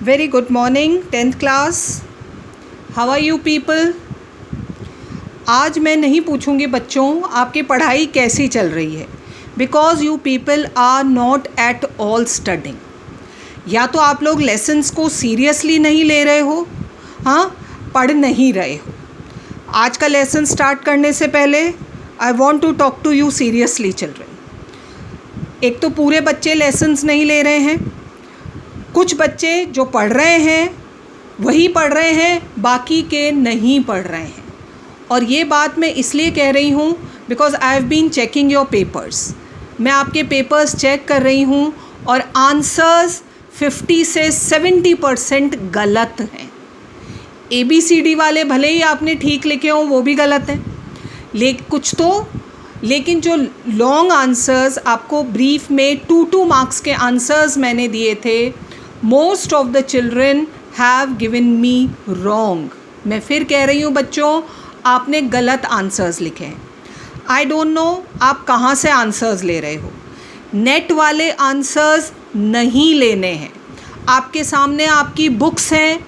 Very good morning, 10th class. How are you people? आज मैं नहीं पूछूंगी बच्चों आपकी पढ़ाई कैसी चल रही है, because you people are not at all studying. या तो आप लोग लेसन्स को सीरियसली नहीं ले रहे हो, हाँ, पढ़ नहीं रहे हो. आज का लेसन स्टार्ट करने से पहले I want to talk to you seriously children. एक तो पूरे बच्चे लेसन्स नहीं ले रहे हैं, कुछ बच्चे जो पढ़ रहे हैं वही पढ़ रहे हैं, बाकी के नहीं पढ़ रहे हैं. और ये बात मैं इसलिए कह रही हूँ because I have been checking your papers. मैं आपके पेपर्स चेक कर रही हूँ और आंसर्स 50 से 70% गलत हैं. ABCD वाले भले ही आपने ठीक लिखे हों वो भी गलत हैं, लेकिन जो लॉन्ग आंसर्स आपको ब्रीफ में 2 मार्क्स के आंसर्स मैंने दिए थे, most of the children have given me wrong. मैं फिर कह रही हूँ बच्चों, आपने गलत आंसर्स लिखे हैं. आई डोंट नो आप कहाँ से आंसर्स ले रहे हो. नेट वाले आंसर्स नहीं लेने हैं. आपके सामने आपकी बुक्स हैं.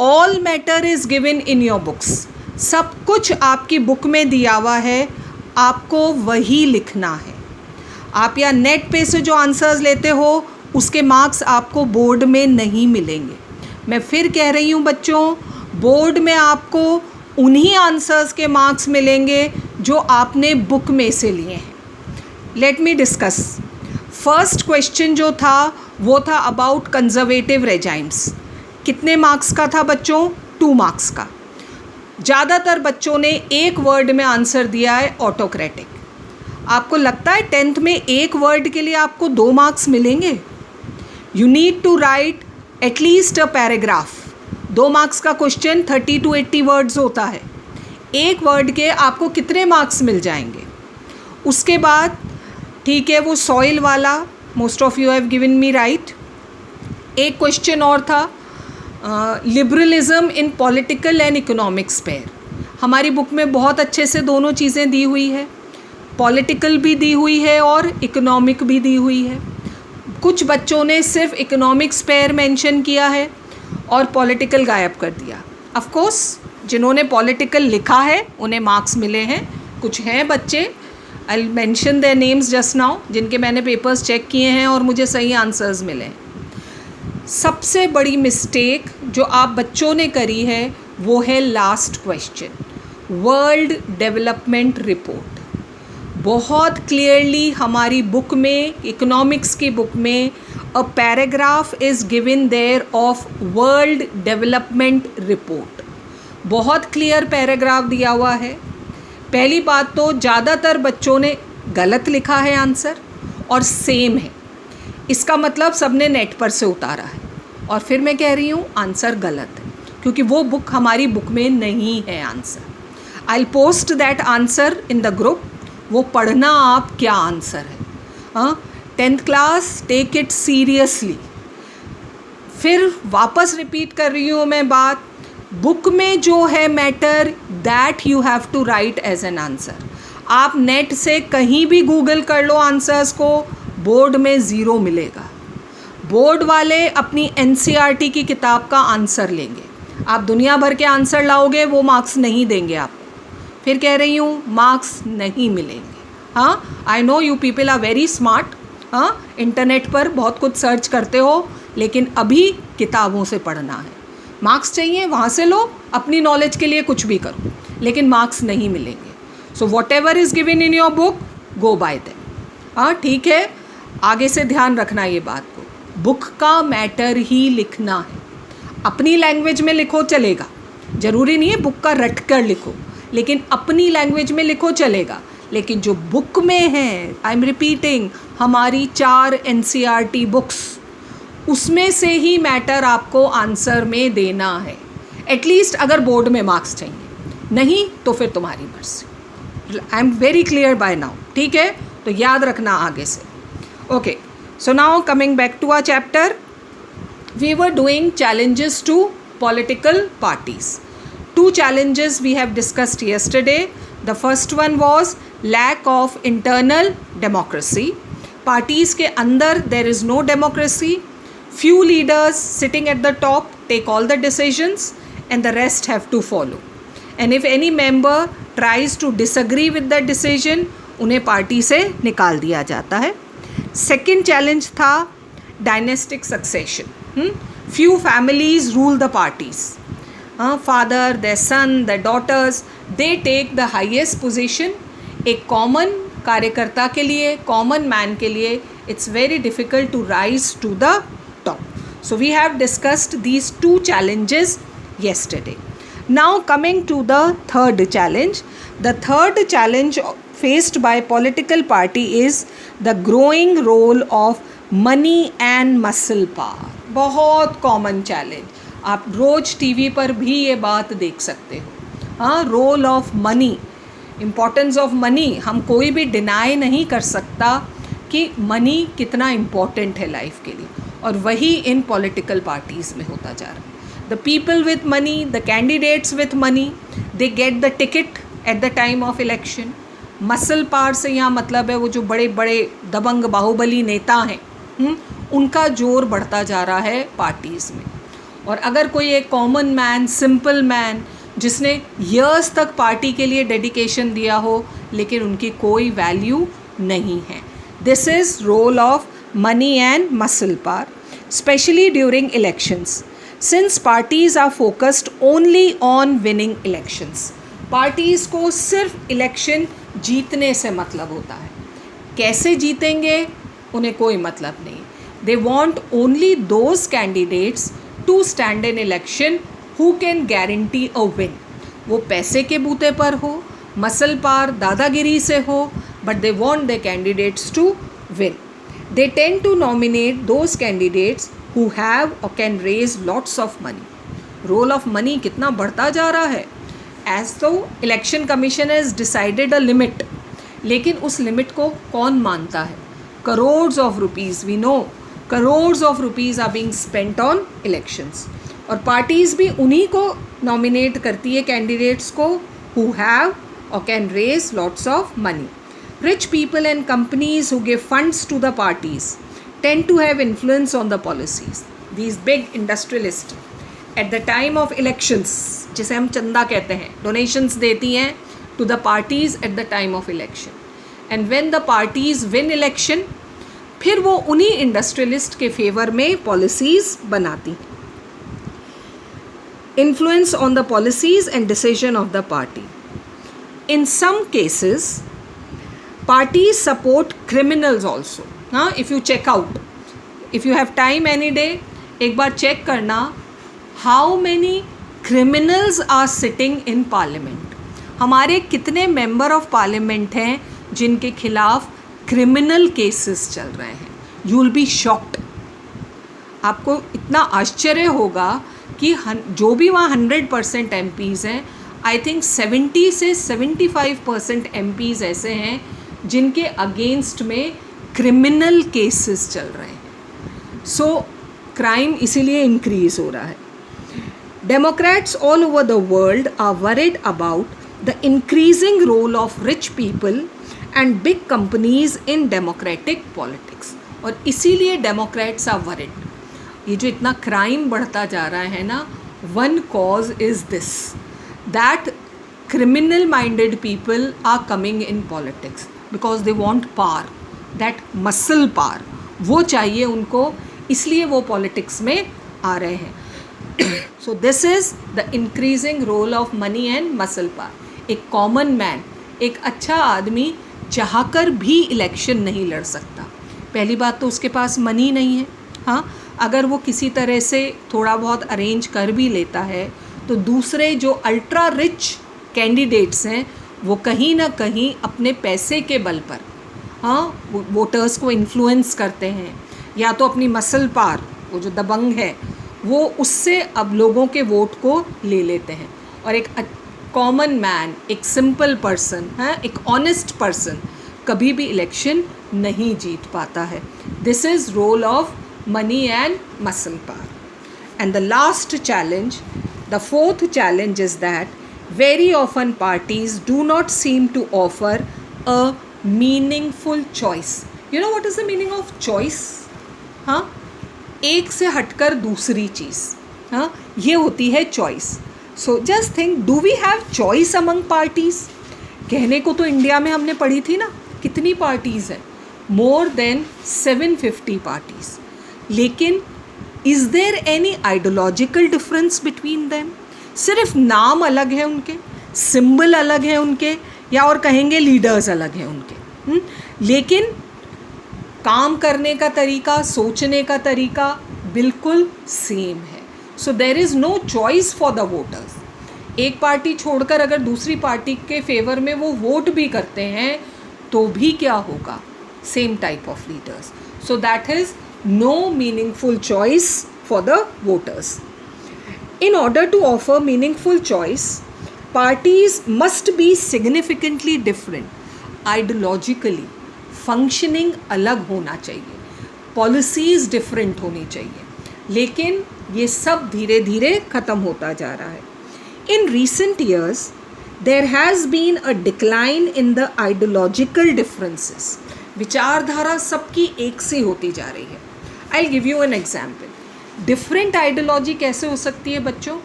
All matter is given in your books. सब कुछ आपकी बुक में दिया हुआ है, आपको वही लिखना है. आप या नेट पे से जो आंसर्स लेते हो उसके मार्क्स आपको बोर्ड में नहीं मिलेंगे. मैं फिर कह रही हूँ बच्चों, बोर्ड में आपको उन्हीं आंसर्स के मार्क्स मिलेंगे जो आपने बुक में से लिए हैं. Let me discuss. First question जो था वो था अबाउट कंजर्वेटिव रेजाइम्स. कितने मार्क्स का था बच्चों? 2 मार्क्स का. ज़्यादातर बच्चों ने एक वर्ड में आंसर दिया है, ऑटोक्रेटिक. आपको लगता है 10th में एक वर्ड के लिए आपको 2 मार्क्स मिलेंगे? You need to write at least a paragraph. 2 marks का क्वेश्चन 30 to 80 वर्ड्स होता है. एक वर्ड के आपको कितने मार्क्स मिल जाएंगे? उसके बाद ठीक है, वो सॉइल वाला most of you have given me right. एक क्वेश्चन और था, liberalism in political and economic sphere. हमारी बुक में बहुत अच्छे से दोनों चीज़ें दी हुई है, पॉलिटिकल भी दी हुई है और इकोनॉमिक भी दी हुई है. कुछ बच्चों ने सिर्फ इकोनॉमिक स्फीयर मेंशन किया है और पॉलिटिकल गायब कर दिया. ऑफ कोर्स जिन्होंने पॉलिटिकल लिखा है उन्हें मार्क्स मिले हैं. कुछ हैं बच्चे, I mention their names just now, जिनके मैंने पेपर्स चेक किए हैं और मुझे सही आंसर्स मिले हैं. सबसे बड़ी मिस्टेक जो आप बच्चों ने करी है वो है last question, world development report. बहुत क्लियरली हमारी बुक में, इकोनॉमिक्स की बुक में, a paragraph is given there of world development report. बहुत क्लियर पैराग्राफ दिया हुआ है. पहली बात तो ज़्यादातर बच्चों ने गलत लिखा है आंसर और सेम है. इसका मतलब सबने नेट पर से उतारा है. और फिर मैं कह रही हूँ आंसर गलत है क्योंकि वो बुक हमारी बुक में नहीं है answer. I will post that answer in the group. वो पढ़ना आप क्या आंसर है. हाँ, 10th class, take it seriously. फिर वापस रिपीट कर रही हूँ मैं बात, बुक में जो है matter that you have to write as an answer. आप नेट से कहीं भी गूगल कर लो आंसर्स को, बोर्ड में 0 मिलेगा. बोर्ड वाले अपनी NCERT की किताब का आंसर लेंगे. आप दुनिया भर के आंसर लाओगे, वो मार्क्स नहीं देंगे आपको. फिर कह रही हूँ मार्क्स नहीं मिलेंगे. हाँ, I know you people are very smart. हाँ, इंटरनेट पर बहुत कुछ सर्च करते हो, लेकिन अभी किताबों से पढ़ना है. मार्क्स चाहिए वहाँ से लो, अपनी नॉलेज के लिए कुछ भी करो, लेकिन मार्क्स नहीं मिलेंगे. So whatever is given in your book, go by them. हाँ, ठीक है, आगे से ध्यान रखना ये बात को. बुक का मैटर ही लिखना है. अपनी लैंग्वेज में लिखो चलेगा, ज़रूरी नहीं है बुक का रट कर लिखो, लेकिन अपनी लैंग्वेज में लिखो चलेगा. लेकिन जो बुक में है, आई एम रिपीटिंग, हमारी 4 NCERT बुक्स, उसमें से ही मैटर आपको आंसर में देना है. एटलीस्ट अगर बोर्ड में मार्क्स चाहिए, नहीं तो फिर तुम्हारी मर्जी. I am very clear by now. ठीक है, तो याद रखना आगे से. Okay, so now coming back to our chapter, we were doing challenges to political parties. 2 challenges we have discussed yesterday. The first one was lack of internal democracy. Parties के अंदर there is no democracy. Few leaders sitting at the top take all the decisions and the rest have to follow. And if any member tries to disagree with that decision, उन्हें party से निकाल दिया जाता है. Second challenge था dynastic succession. Few families rule the parties. Father, their son, their daughters, they take the highest position. एक common कार्यकर्ता के लिए, common man के लिए, it's very difficult to rise to the top. So we have discussed these two challenges yesterday. Now coming to the third challenge. The third challenge faced by political party is the growing role of money and muscle power. बहुत common challenge. आप रोज TV पर भी ये बात देख सकते हो. Role of money, importance of money. हम कोई भी डिनाई नहीं कर सकता कि मनी कितना इम्पोर्टेंट है लाइफ के लिए, और वही इन पॉलिटिकल पार्टीज़ में होता जा रहा है. The people with money, the candidates with money, they get the ticket at the time of election. Muscle power से यहाँ मतलब है वो जो बड़े बड़े दबंग बाहुबली नेता हैं, उनका जोर बढ़ता जा रहा है पार्टीज़ में. और अगर कोई एक कॉमन मैन, सिंपल मैन, जिसने ईयर्स तक पार्टी के लिए डेडिकेशन दिया हो लेकिन उनकी कोई वैल्यू नहीं है. This is role of money and muscle power, especially during elections, since parties are focused only on winning elections. Parties को सिर्फ इलेक्शन जीतने से मतलब होता है. कैसे जीतेंगे उन्हें कोई मतलब नहीं. They want only those candidates to stand in election who can guarantee a win. वो पैसे के बूते पर हो, मसल पार, दादागिरी से हो, but they want their candidates to win. They tend to nominate those candidates who have or can raise lots of money. Role of money कितना बढ़ता जा रहा है. As though election commission has decided a limit, लेकिन उस limit को कौन मानता है. Crores of rupees, we know, crores of rupees are being spent on elections. और parties भी उन्हीं को nominate करती है candidates को who have or can raise lots of money. Rich people and companies who give funds to the parties tend to have influence on the policies. These big industrialists at the time of elections, जिसे हम चंदा कहते हैं, donations देती हैं to the parties at the time of election. And when the parties win election, फिर वो उन्हीं industrialist के favor में policies बनाती. Influence on the policies and decision of the party. In some cases, parties support criminals also. If you check out, if you have time any day, एक बार check करना how many criminals are sitting in parliament. हमारे कितने member of parliament हैं जिनके खिलाफ criminal cases चल रहे हैं. You will be shocked. आपको इतना आश्चर्य होगा कि जो भी वहाँ 100% MPs हैं, I think 70 से 75% MPs ऐसे हैं जिनके अगेंस्ट में क्रिमिनल केसेस चल रहे हैं. सो क्राइम इसीलिए इंक्रीज हो रहा है. Democrats all over the world are worried about the increasing role of rich people and big companies in democratic politics. और इसीलिए डेमोक्रेट्स आर वरीड. ये जो इतना क्राइम बढ़ता जा रहा है ना, one cause is this, that criminal minded people are coming in politics because they want power, that muscle power वो चाहिए उनको, इसलिए वो politics में आ रहे हैं. So this is the increasing role of money and muscle power. एक common man, एक अच्छा आदमी चाहकर भी इलेक्शन नहीं लड़ सकता. पहली बात तो उसके पास मनी नहीं है. हाँ, अगर वो किसी तरह से थोड़ा बहुत अरेंज कर भी लेता है तो दूसरे जो अल्ट्रा रिच कैंडिडेट्स हैं वो कहीं ना कहीं अपने पैसे के बल पर वोटर्स को इन्फ्लुएंस करते हैं, या तो अपनी मसल पार, वो जो दबंग है वो उससे अब लोगों के वोट को ले लेते हैं. और एक कॉमन मैन, एक सिंपल पर्सन, एक ऑनेस्ट पर्सन कभी भी इलेक्शन नहीं जीत पाता है. This is role of money and muscle power. And the last challenge, the fourth challenge is that very often parties do not seem to offer a meaningful choice. You know what is the meaning of choice? एक से हटकर दूसरी चीज़, हाँ, ये होती है choice. So just think, do we have choice among parties? कहने को तो इंडिया में हमने पढ़ी थी ना, कितनी पार्टीज़ हैं, मोर देन 750 पार्टीज़. लेकिन is there any ideological difference between them? सिर्फ नाम अलग है उनके, सिंबल अलग है उनके, या और कहेंगे लीडर्स अलग हैं उनके. लेकिन काम करने का तरीका, सोचने का तरीका बिल्कुल सेम है. So there is no choice for the voters. एक पार्टी छोड़कर अगर दूसरी पार्टी के फेवर में वो वोट भी करते हैं तो भी क्या होगा, same type of leaders. So that is no meaningful choice for the voters. In order to offer meaningful choice, parties must be significantly different. Ideologically, functioning अलग होना चाहिए, policies different होनी चाहिए. लेकिन ये सब धीरे धीरे ख़त्म होता जा रहा है. In recent years, there has been a decline in the ideological differences. विचारधारा सबकी एक सी होती जा रही है. I'll give you an example. Different ideology कैसे हो सकती है बच्चों,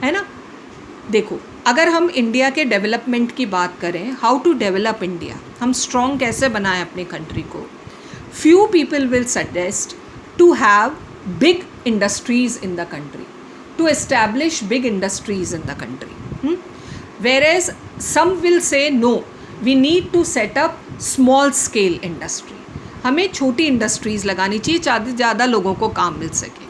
है ना? देखो, अगर हम इंडिया के डेवलपमेंट की बात करें, हाउ टू डेवलप इंडिया, हम स्ट्रॉन्ग कैसे बनाएं अपनी कंट्री को, few people will suggest to have big industries in the country, to establish big industries in the country. Where some will say no, we need to set up small scale industry, हमें छोटी industries लगानी चाहिए, ज़्यादा लोगों को काम मिल सके.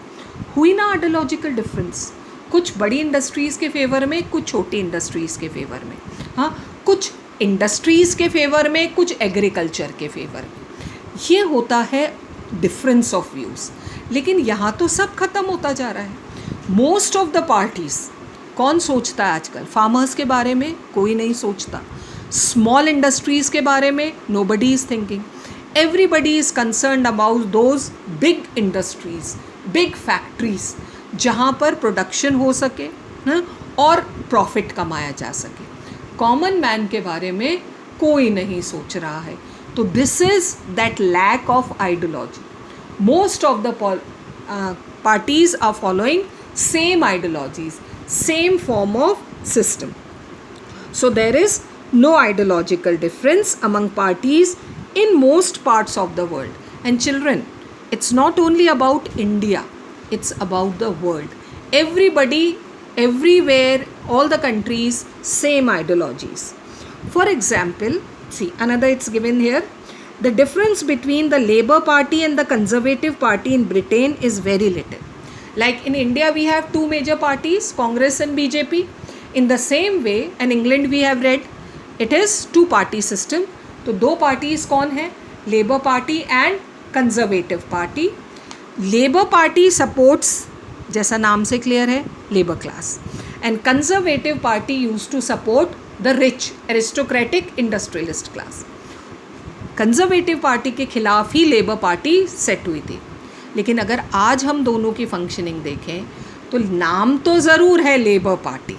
हुई ना आइडियोलॉजिकल डिफरेंस, कुछ बड़ी इंडस्ट्रीज़ के फेवर में, कुछ छोटी इंडस्ट्रीज़ के फेवर में, हाँ, कुछ इंडस्ट्रीज़ के फेवर में, कुछ एग्रीकल्चर के फेवर में. ये होता है डिफरेंस ऑफ व्यूज़. लेकिन यहाँ तो सब खत्म होता जा रहा है. मोस्ट ऑफ द पार्टीज़, कौन सोचता है आजकल? फार्मर्स के बारे में कोई नहीं सोचता, स्मॉल इंडस्ट्रीज़ के बारे में nobody is thinking. Everybody is concerned about those big industries, big factories, जहाँ पर प्रोडक्शन हो सके, हाँ, और प्रॉफिट कमाया जा सके. कॉमन मैन के बारे में कोई नहीं सोच रहा है. तो this is that lack of ideology. Most of the parties are following same ideologies, same form of system. So there is no ideological difference among parties in most parts of the world. And children, it's not only about India, it's about the world. Everybody, everywhere, all the countries, same ideologies. For example, see, another it's given here, the difference between the Labour Party and the Conservative Party in Britain is very little. Like in India, we have two major parties, Congress and BJP. In the same way, in England we have read, it is two party system. तो दो parties कौन है? Labour party and conservative party. Labour party supports, जैसा नाम से clear है, labour class, and conservative party use to support the rich aristocratic industrialist class. Conservative party के खिलाफ ही लेबर पार्टी सेट हुई थी. लेकिन अगर आज हम दोनों की फंक्शनिंग देखें तो नाम तो ज़रूर है लेबर पार्टी,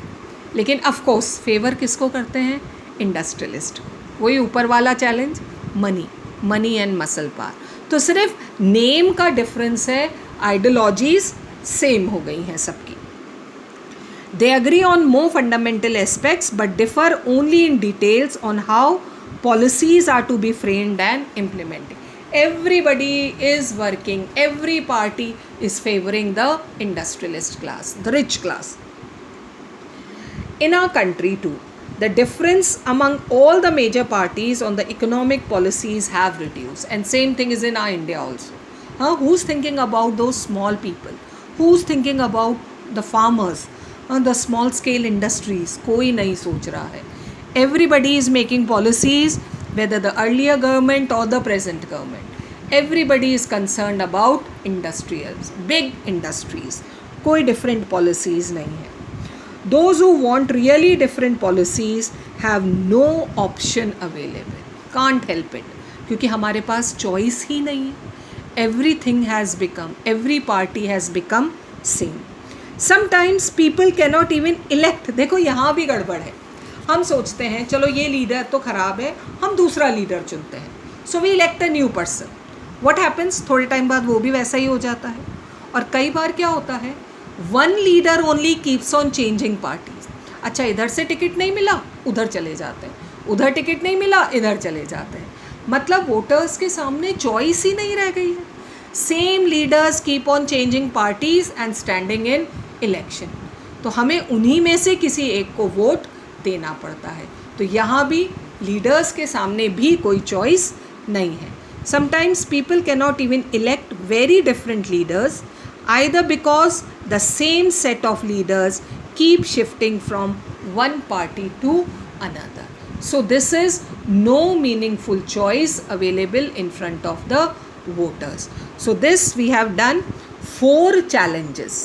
लेकिन ऑफ कोर्स फेवर किसको करते हैं? इंडस्ट्रियलिस्ट. वही ऊपर वाला challenge, money, money and muscle power. तो सिर्फ नेम का डिफरेंस है, आइडियोलॉजीज सेम हो गई हैं सबकी. They agree on more fundamental aspects but differ only in details on how policies are to be framed and implemented. Everybody is working, every party is favoring the industrialist class, the rich class. In our country too, the difference among all the major parties on the economic policies have reduced, and same thing is in our India also. Who's thinking about those small people? Who's thinking about the farmers, the small scale industries? कोई नहीं सोच रहा है. Everybody is making policies, whether the earlier government or the present government. Everybody is concerned about industrials, big industries. कोई different policies नहीं है. Those who want really different policies have no option available. Can't help it. क्योंकि हमारे पास choice ही नहीं है. Everything has become, every party has become same. Sometimes people cannot even elect. देखो यहाँ भी गड़बड़ है. हम सोचते हैं चलो ये लीडर तो ख़राब है, हम दूसरा लीडर चुनते हैं. So we elect a new person. What happens? थोड़े टाइम बाद वो भी वैसा ही हो जाता है. और कई बार क्या होता है, one leader only keeps on changing parties. अच्छा, इधर से टिकट नहीं मिला, उधर चले जाते हैं, उधर टिकट नहीं मिला, इधर चले जाते हैं। मतलब वोटर्स के सामने चॉइस ही नहीं रह गई है। Same leaders keep on changing parties and standing in election. तो हमें उन्हीं में से किसी एक को वोट देना पड़ता है। तो यहाँ भी लीडर्स के सामने भी कोई चॉइस नहीं है। Sometimes people cannot even elect very different leaders either because the same set of leaders keep shifting from one party to another. So this is no meaningful choice available in front of the voters. So this we have done 4 challenges.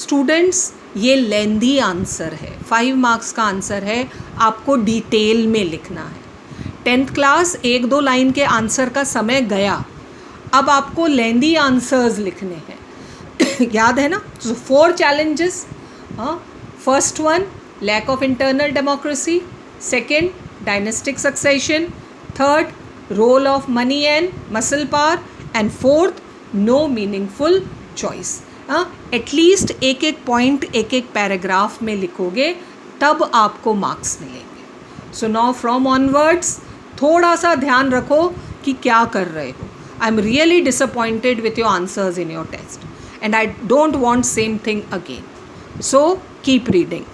Students, ये लेंदी answer है, 5 marks का answer है, आपको detail में लिखना है। 10th class 1-2 line के answer का समय गया, अब आपको लेंदी आंसर्स लिखने हैं। याद है ना? So 4 challenges. First one, lack of internal democracy. Second, dynastic succession. Third, role of money and muscle power. And fourth, no meaningful choice. At least एक एक पॉइंट एक एक पैराग्राफ में लिखोगे तब आपको मार्क्स मिलेंगे। सो नाउ फ्रॉम ऑनवर्ड्स थोड़ा सा ध्यान रखो कि क्या कर रहे हो। I am really disappointed with your answers in your test and I don't want same thing again. So keep reading.